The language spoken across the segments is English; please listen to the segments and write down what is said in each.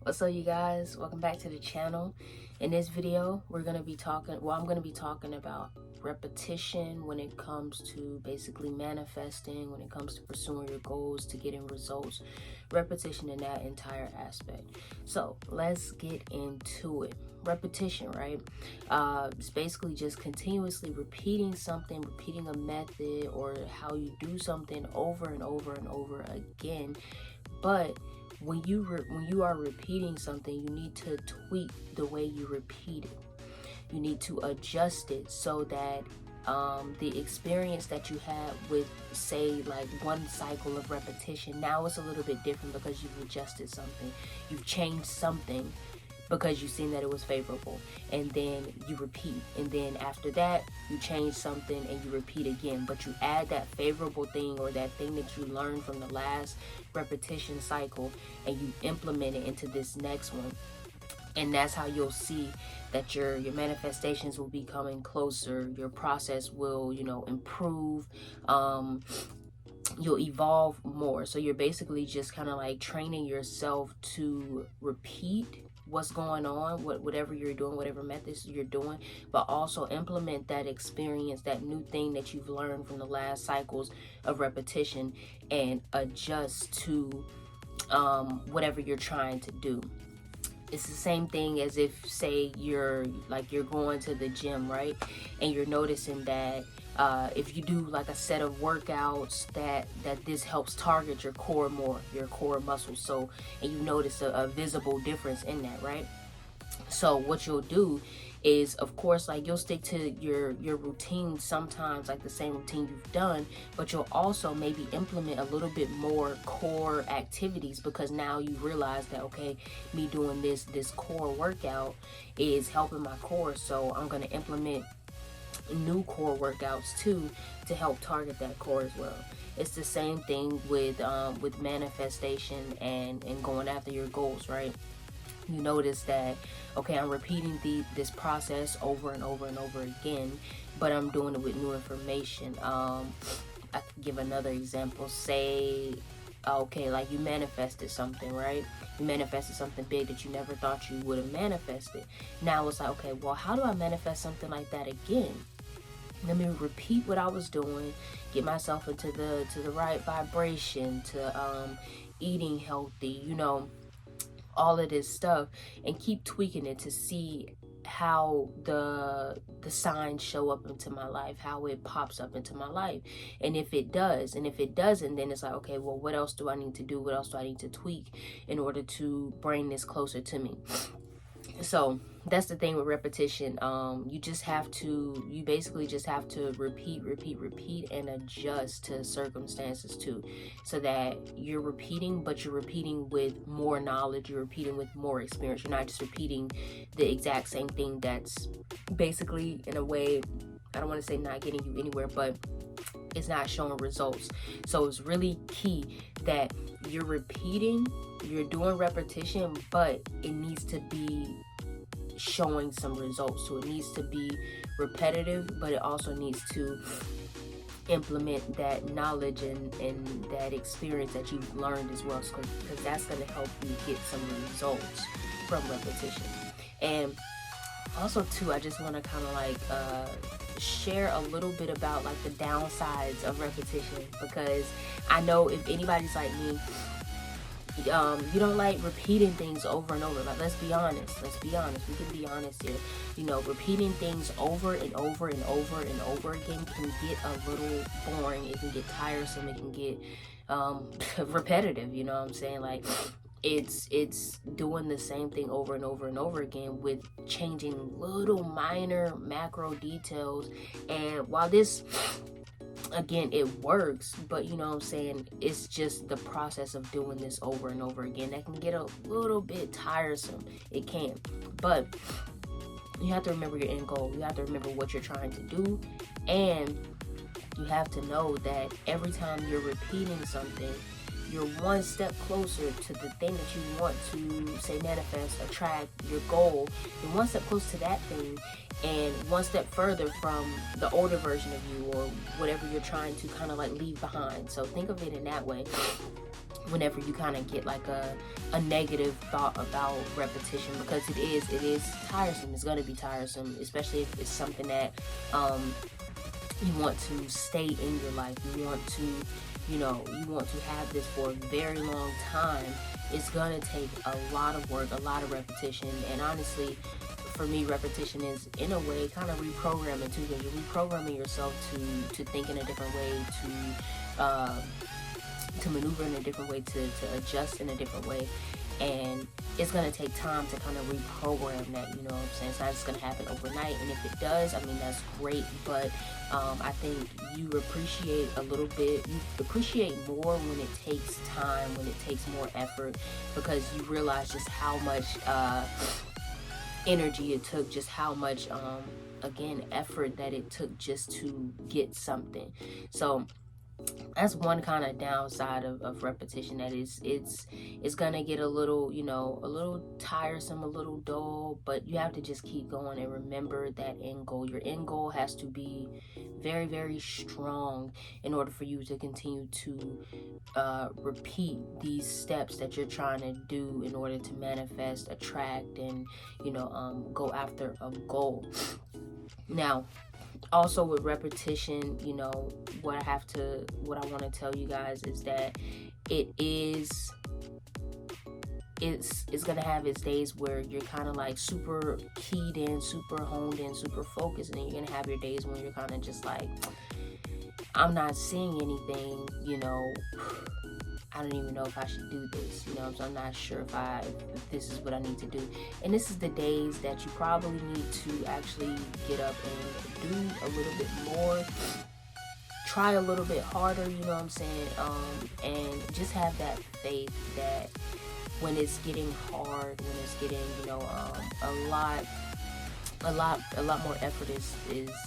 What's up, you guys? Welcome back to the channel. In this video, I'm going to be talking about repetition when it comes to basically manifesting, when it comes to pursuing your goals, to getting results, repetition in that entire aspect. So let's get into it. Repetition, right? It's basically just continuously repeating something, repeating a method or how you do something over and over and over again. But when you are repeating something, you need to tweak the way you repeat it. You need to adjust it so that the experience that you had with, say, like one cycle of repetition, now it's a little bit different because you've adjusted something, you've changed something because you've seen that it was favorable, and then you repeat, and then after that you change something and you repeat again, but you add that favorable thing or that thing that you learned from the last repetition cycle and you implement it into this next one. And that's how you'll see that your manifestations will be coming closer, your process will, improve, you'll evolve more. So you're basically just kind of like training yourself to repeat what's going on, whatever you're doing, whatever methods you're doing, but also implement that experience, that new thing that you've learned from the last cycles of repetition, and adjust to whatever you're trying to do. It's the same thing as if, say, you're going to the gym, right? And you're noticing that if you do like a set of workouts that this helps target your core more, your core muscles. So, and you notice a visible difference in that, right? So what you'll do is, of course, like you'll stick to your routine sometimes, like the same routine you've done, but you'll also maybe implement a little bit more core activities, because now you realize that, okay, me doing this core workout is helping my core, so I'm going to implement new core workouts too to help target that core as well. It's the same thing with manifestation and going after your goals, right? You notice that, okay, I'm repeating this process over and over and over again, but I'm doing it with new information. I could give another example. Say, okay, like you manifested something, right? You manifested something big that you never thought you would have manifested. Now it's like, okay, well, how do I manifest something like that again? Let me repeat what I was doing, get myself into the right vibration, to eating healthy, all of this stuff, and keep tweaking it to see how the signs show up into my life, how it pops up into my life. And if it does, and if it doesn't, then it's like, okay, well, what else do I need to do? What else do I need to tweak in order to bring this closer to me? So that's the thing with repetition. You basically just have to repeat and adjust to circumstances too, so that you're repeating, but you're repeating with more knowledge, you're repeating with more experience. You're not just repeating the exact same thing that's basically, in a way, I don't want to say not getting you anywhere, but it's not showing results. So it's really key that you're repeating, you're doing repetition, but it needs to be showing some results. So it needs to be repetitive, but it also needs to implement that knowledge and that experience that you've learned as well, because that's going to help you get some results from repetition. And also too, I just want to kind of like share a little bit about like the downsides of repetition, because I know if anybody's like me, you don't like repeating things over and over. Like, let's be honest, we can be honest here. Repeating things over and over and over and over again can get a little boring. It can get tiresome. It can get repetitive, you know what I'm saying? Like, it's doing the same thing over and over and over again with changing little minor macro details. And while this, again, it works, but you know what I'm saying, it's just the process of doing this over and over again that can get a little bit tiresome. It can, but you have to remember your end goal. You have to remember what you're trying to do, and you have to know that every time you're repeating something, you're one step closer to the thing that you want to, say, manifest, attract, your goal. You're one step closer to that thing, and one step further from the older version of you, or whatever you're trying to kind of like leave behind. So think of it in that way. whenever you kind of get like a negative thought about repetition, because it is tiresome. It's going to be tiresome, especially if it's something that you want to stay in your life. You want to, you want to have this for a very long time. It's going to take a lot of work, a lot of repetition. And honestly, for me, repetition is in a way kind of reprogramming too, because you're reprogramming yourself to think in a different way, to maneuver in a different way, to adjust in a different way. And it's going to take time to kind of reprogram that, you know what I'm saying? It's not just going to happen overnight. And if it does, I mean, that's great. But I think you appreciate more when it takes time, when it takes more effort, because you realize just how much energy it took, just how much, again, effort that it took just to get something. So that's one kind of downside of repetition, that it's gonna get a little, a little tiresome, a little dull, but you have to just keep going and remember that end goal. Your end goal has to be very, very strong in order for you to continue to repeat these steps that you're trying to do in order to manifest, attract, and go after a goal. Now, also with repetition, what I want to tell you guys is that it's gonna have its days where you're kind of like super keyed in, super honed in, super focused, and then you're gonna have your days when you're kind of just like, I'm not seeing anything, I don't even know if I should do this, so I'm not sure if this is what I need to do. And this is the days that you probably need to actually get up and do a little bit more, try a little bit harder, you know what I'm saying, and just have that faith that when it's getting hard, when it's getting, a lot more effort is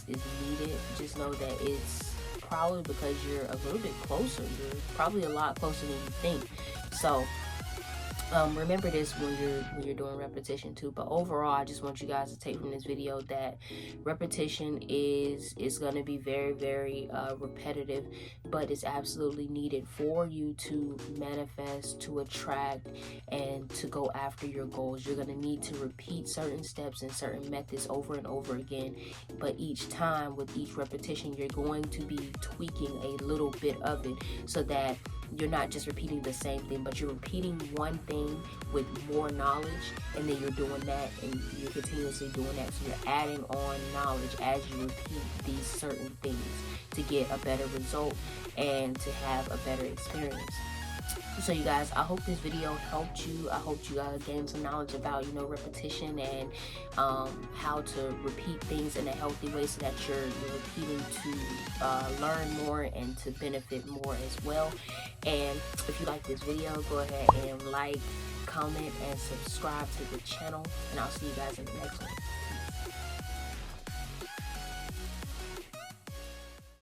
needed, just know that it's probably because you're a little bit closer. You're probably a lot closer than you think. So remember this when you're doing repetition too. But overall, I just want you guys to take from this video that repetition is going to be very, very repetitive, but it's absolutely needed for you to manifest, to attract, and to go after your goals. You're going to need to repeat certain steps and certain methods over and over again, but each time, with each repetition, you're going to be tweaking a little bit of it, so that you're not just repeating the same thing, but you're repeating one thing with more knowledge, and then you're doing that, and you're continuously doing that. So you're adding on knowledge as you repeat these certain things to get a better result and to have a better experience. So you guys, I hope this video helped you. I hope you gained some knowledge about, repetition and how to repeat things in a healthy way, so that you're repeating to learn more and to benefit more as well. And if you like this video, go ahead and like, comment, and subscribe to the channel. And I'll see you guys in the next one.